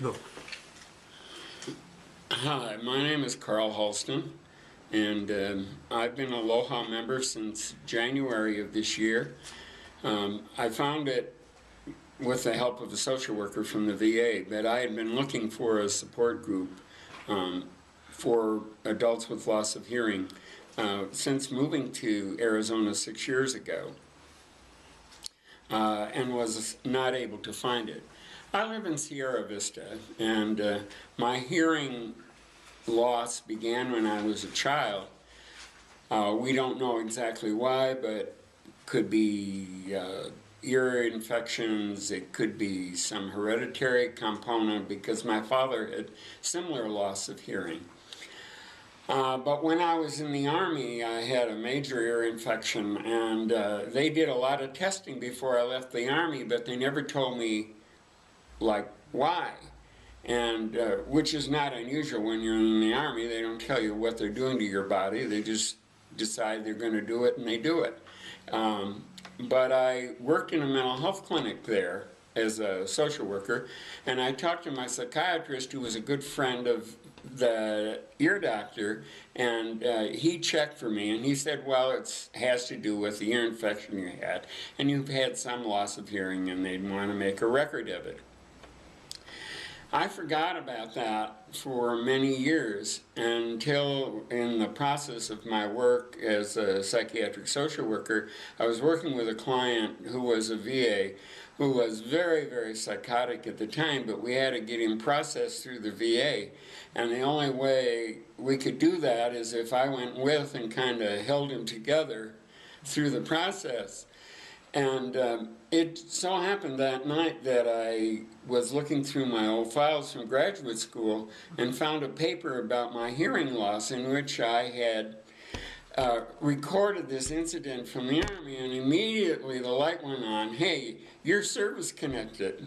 Go. Hi, my name is Karl Halston, and I've been a ALOHA member since January of this year. I found it with the help of a social worker from the VA, but I had been looking for a support group for adults with loss of hearing since moving to Arizona 6 years ago, and was not able to find it. I live in Sierra Vista, and my hearing loss began when I was a child. We don't know exactly why, but could be ear infections, it could be some hereditary component, because my father had similar loss of hearing. But when I was in the Army, I had a major ear infection, and they did a lot of testing before I left the Army, but they never told me, like, why. And which is not unusual when you're in the Army. They don't tell you what they're doing to your body. They just decide they're going to do it, and they do it. But I worked in a mental health clinic there as a social worker, and I talked to my psychiatrist, who was a good friend of the ear doctor, and he checked for me, and he said, well, it has to do with the ear infection you had, and you've had some loss of hearing, and they'd want to make a record of it. I forgot about that for many years until, in the process of my work as a psychiatric social worker, I was working with a client who was a VA who was very, very psychotic at the time, but we had to get him processed through the VA. And the only way we could do that is if I went with and kind of held him together through the process. And it so happened that night that I was looking through my old files from graduate school and found a paper about my hearing loss, in which I had recorded this incident from the Army, and immediately the light went on, hey, you're service connected.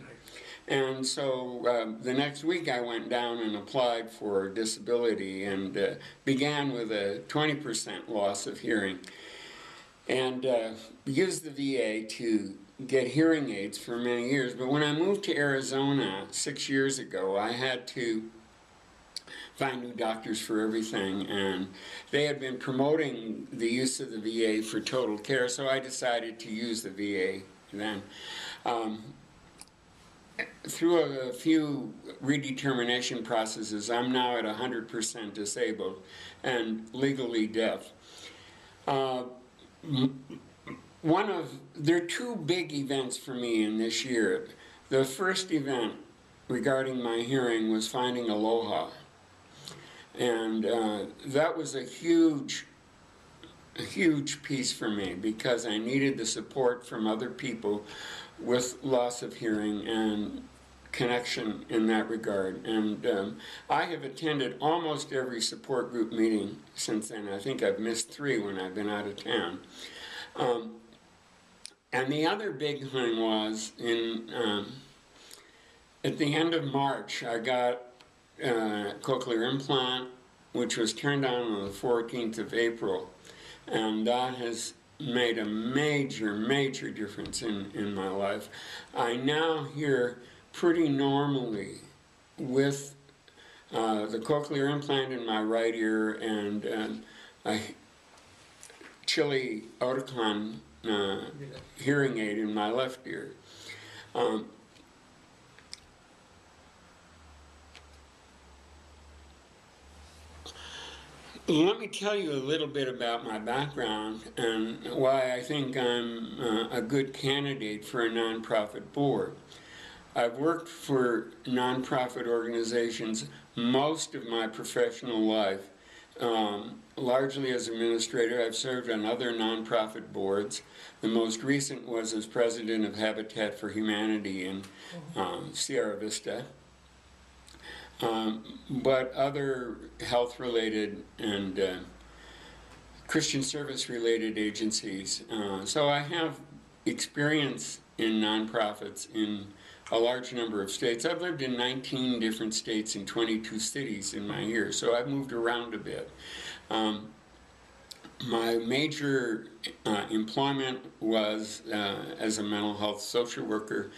And so the next week I went down and applied for disability, and began with a 20% loss of hearing, and used the VA to get hearing aids for many years. But when I moved to Arizona 6 years ago, I had to find new doctors for everything, and they had been promoting the use of the VA for total care, so I decided to use the VA then. Through a few redetermination processes, I'm now at 100% disabled and legally deaf. There are two big events for me in this year. The first event regarding my hearing was finding ALOHA. And that was a huge piece for me, because I needed the support from other people with loss of hearing and connection in that regard. And I have attended almost every support group meeting since then. I think I've missed 3 when I've been out of town. And the other big thing was, at the end of March, I got a cochlear implant, which was turned on the 14th of April. And that has made a major difference in my life. I now hear pretty normally with the cochlear implant in my right ear and a Chili Oticon hearing aid in my left ear. Let me tell you a little bit about my background and why I think I'm a good candidate for a nonprofit board. I've worked for nonprofit organizations most of my professional life, largely as administrator. I've served on other nonprofit boards. The most recent was as president of Habitat for Humanity in Sierra Vista. But other health-related and Christian service-related agencies. So I have experience in nonprofits in a large number of states. I've lived in 19 different states in 22 cities in my years, so I've moved around a bit. My major employment was as a mental health social worker.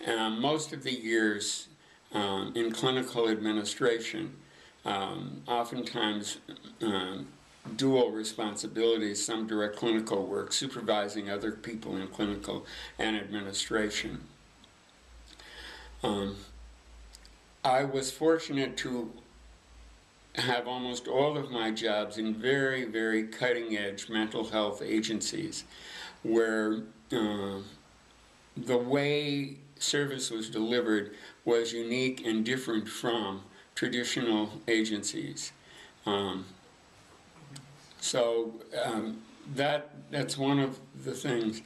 Most of the years in clinical administration. Oftentimes dual responsibilities, some direct clinical work, supervising other people in clinical and administration. I was fortunate to have almost all of my jobs in very, very cutting-edge mental health agencies where the way service was delivered was unique and different from traditional agencies. That's one of the things.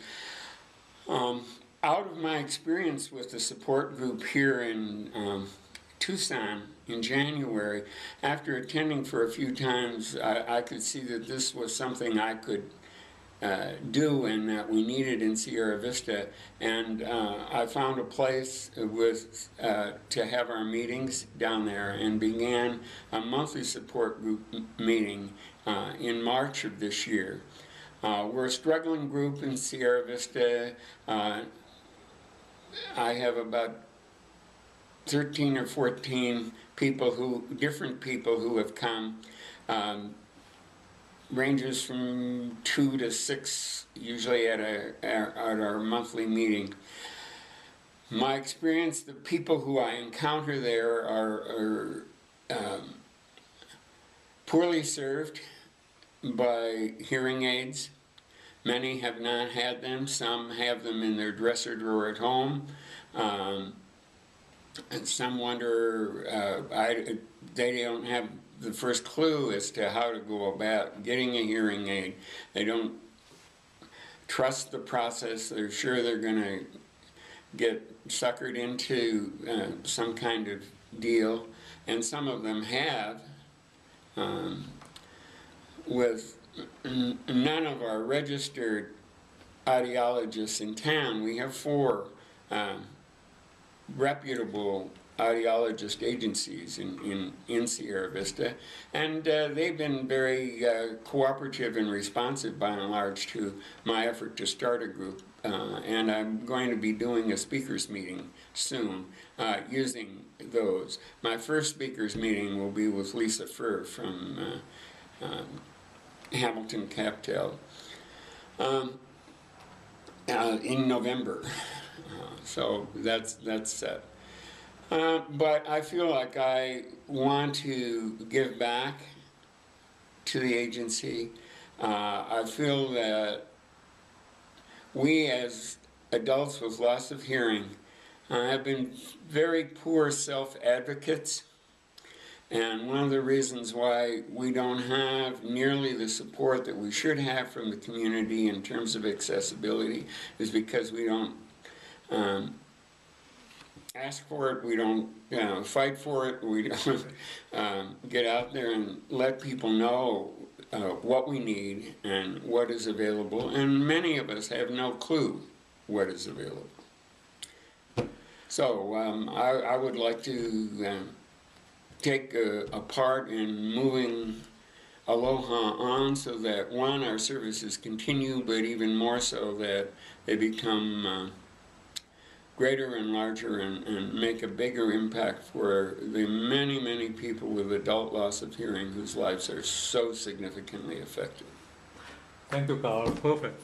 Out of my experience with the support group here in Tucson in January, after attending for a few times, I could see that this was something I could do and that we needed in Sierra Vista, and I found a place to have our meetings down there and began a monthly support group meeting in March of this year. We're a struggling group in Sierra Vista. I have about 13 or 14 different people who have come. Ranges from 2 to 6, usually at our monthly meeting. My experience, the people who I encounter there are poorly served by hearing aids. Many have not had them. Some have them in their dresser drawer at home. And some wonder, they don't have the first clue as to how to go about getting a hearing aid. They don't trust the process. They're sure they're going to get suckered into some kind of deal, and some of them have. With none of our registered audiologists in town, we have 4 reputable audiologist agencies in Sierra Vista, and they've been very cooperative and responsive by and large to my effort to start a group, and I'm going to be doing a speakers meeting soon using those. My first speakers meeting will be with Lisa Furr from Hamilton Captel in November, so that's set. But I feel like I want to give back to the agency. I feel that we as adults with loss of hearing have been very poor self-advocates, and one of the reasons why we don't have nearly the support that we should have from the community in terms of accessibility is because we don't ask for it, we don't fight for it, we don't get out there and let people know what we need and what is available, and many of us have no clue what is available. So I would like to take a part in moving ALOHA on so that, one, our services continue, but even more so that they become greater and larger and make a bigger impact for the many, many people with adult loss of hearing whose lives are so significantly affected. Thank you, Karl. Perfect.